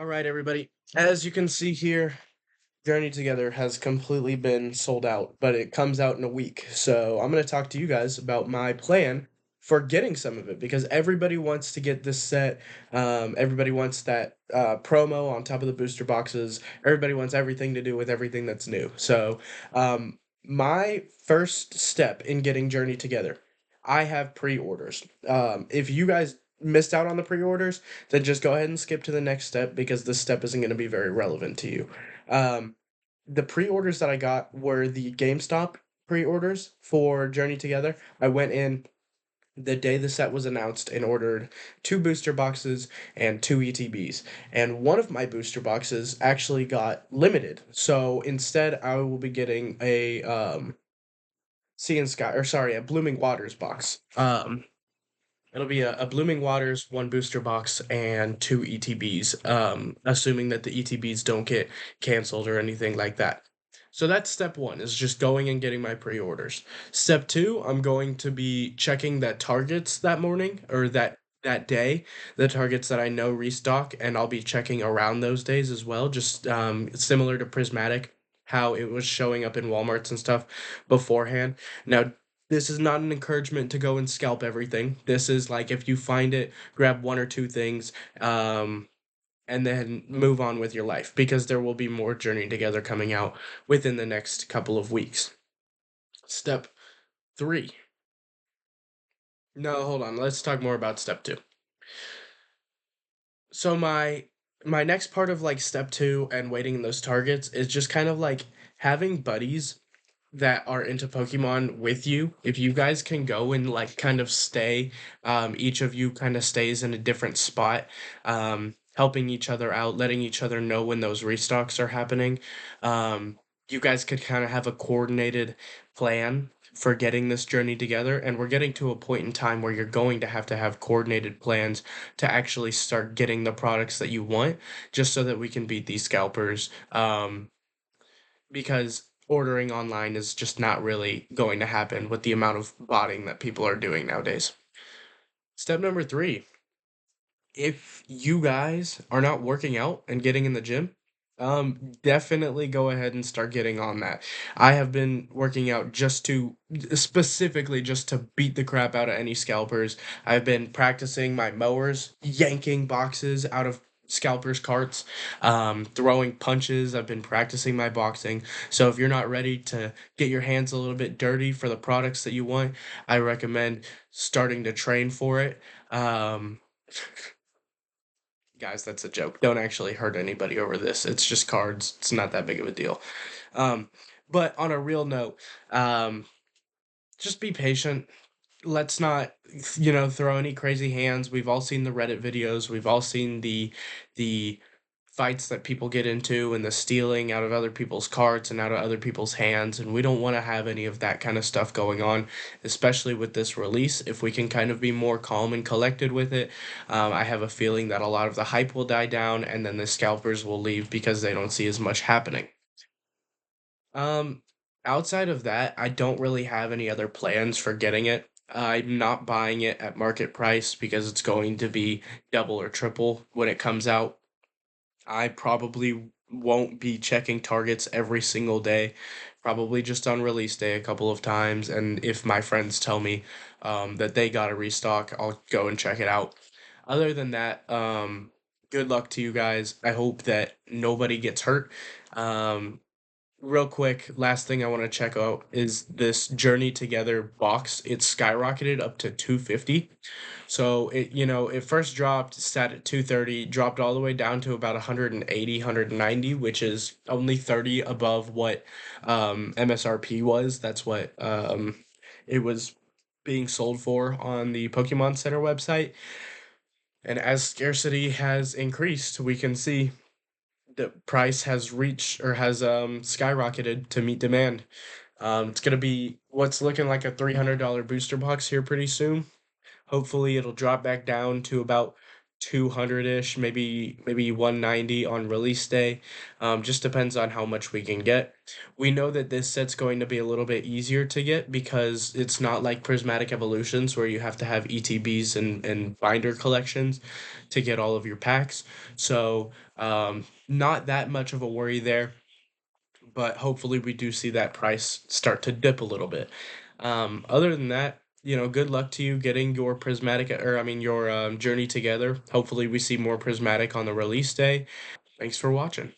All right, everybody. As you can see here, Journey Together has completely been sold out, but it comes out in a week. So I'm going to talk to you guys about my plan for getting some of it because everybody wants to get this set. Everybody wants that promo on top of the booster boxes. Everybody wants everything to do with everything that's new. So, my first step in getting Journey Together, I have pre-orders. If you guys missed out on the pre-orders, then just go ahead and skip to the next step because this step isn't going to be very relevant to you. Um, the pre-orders that I got were the GameStop pre-orders for Journey Together. I went in the day the set was announced and ordered two booster boxes and two ETBs. And one of my booster boxes actually got limited. So instead I will be getting a Sea and Sky, or sorry, a Blooming Waters box. It'll be a Blooming Waters, one booster box, and two ETBs, assuming that the ETBs don't get canceled or anything like that. So that's step one, is just going and getting my pre-orders. Step two, I'm going to be checking that targets that morning or that day, the targets that I know restock, and I'll be checking around those days as well, just similar to Prismatic, how it was showing up in Walmarts and stuff beforehand. Now, this is not an encouragement to go and scalp everything. This is like if you find it, grab one or two things, and then move on with your life because there will be more Journey Together coming out within the next couple of weeks. Step three. No, hold on. Let's talk more about step two. So my next part of like step two and waiting in those targets is just kind of like having buddies that are into Pokemon with you. If you guys can go and like kind of stay, each of you kind of stays in a different spot, helping each other out, letting each other know when those restocks are happening. You guys could kind of have a coordinated plan for getting this journey together, and we're getting to a point in time where you're going to have coordinated plans to actually start getting the products that you want, just so that we can beat these scalpers. Because ordering online is just not really going to happen with the amount of botting that people are doing nowadays. Step number three, if you guys are not working out and getting in the gym, definitely go ahead and start getting on that. I have been working out just to specifically just to beat the crap out of any scalpers. I've been practicing my mowers, yanking boxes out of scalpers carts, throwing punches. I've been practicing my boxing. So if you're not ready to get your hands a little bit dirty for the products that you want, I recommend starting to train for it. Um, Guys, that's a joke. Don't actually hurt anybody over this. It's just cards. It's not that big of a deal. Um, but on a real note, um, just be patient. Let's not, throw any crazy hands. We've all seen the Reddit videos. We've all seen the fights that people get into and the stealing out of other people's carts and out of other people's hands, and we don't want to have any of that kind of stuff going on, especially with this release. If we can kind of be more calm and collected with it, I have a feeling that a lot of the hype will die down and then the scalpers will leave because they don't see as much happening. Um, Outside of that, I don't really have any other plans for getting it. I'm not buying it at market price because it's going to be double or triple when it comes out. I probably won't be checking targets every single day, probably just on release day a couple of times. And if my friends tell me that they got a restock, I'll go and check it out. Other than that, good luck to you guys. I hope that nobody gets hurt. Um, Real quick, last thing I want to check out is this Journey Together box. It's skyrocketed up to 250. So it first dropped, sat at 230, dropped all the way down to about 180, 190, which is only 30 above what MSRP was. That's what it was being sold for on the Pokemon Center website. And as scarcity has increased, we can see the price has reached or has skyrocketed to meet demand. It's gonna be what's looking like a $300 booster box here pretty soon. Hopefully, it'll drop back down to about 200-ish, maybe 190 on release day. Just depends on how much we can get. We know that this set's going to be a little bit easier to get because it's not like Prismatic Evolutions where you have to have ETBs and binder collections to get all of your packs. So not that much of a worry there, but hopefully we do see that price start to dip a little bit. Other than that, good luck to you getting your prismatic, or I mean your journey together. Hopefully we see more prismatic on the release day. Thanks for watching.